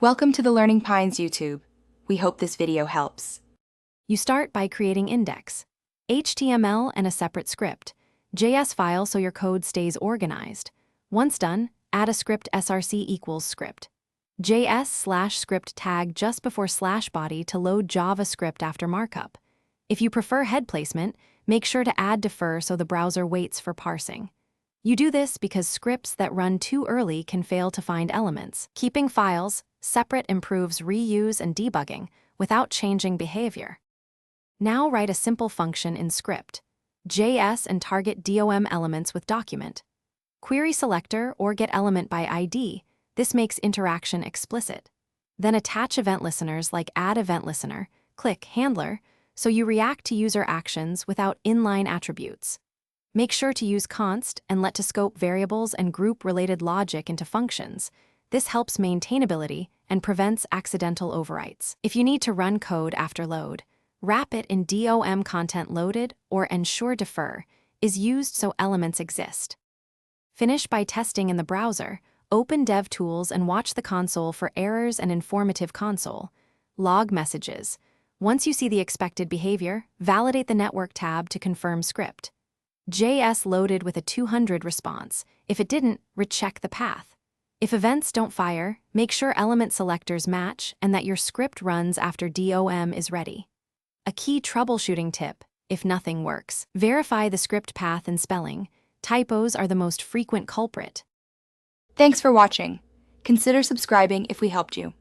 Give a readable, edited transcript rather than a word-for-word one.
Welcome to the Learning Pines YouTube. We hope this video helps. You start by creating index, HTML and a separate script, JS file so your code stays organized. Once done, add a script src equals script, JS/script tag just before /body to load JavaScript after markup. If you prefer head placement, make sure to add defer so the browser waits for parsing. You do this because scripts that run too early can fail to find elements. Keeping files separate improves reuse and debugging without changing behavior. Now write a simple function in script, JS, and target DOM elements with document. Query selector or get element by ID. This makes interaction explicit. Then attach event listeners like add event listener, click handler, so you react to user actions without inline attributes. Make sure to use const and let to scope variables and group related logic into functions. This helps maintainability and prevents accidental overwrites. If you need to run code after load, wrap it in DOM content loaded or ensure defer is used so elements exist. Finish by testing in the browser, open DevTools and watch the console for errors and informative console. Log messages. Once you see the expected behavior, validate the network tab to confirm script. JS loaded with a 200 response. If it didn't, recheck the path. If events don't fire, make sure element selectors match and that your script runs after DOM is ready. A key troubleshooting tip: if nothing works, verify the script path and spelling. Typos are the most frequent culprit. Thanks for watching. Consider subscribing if we helped you.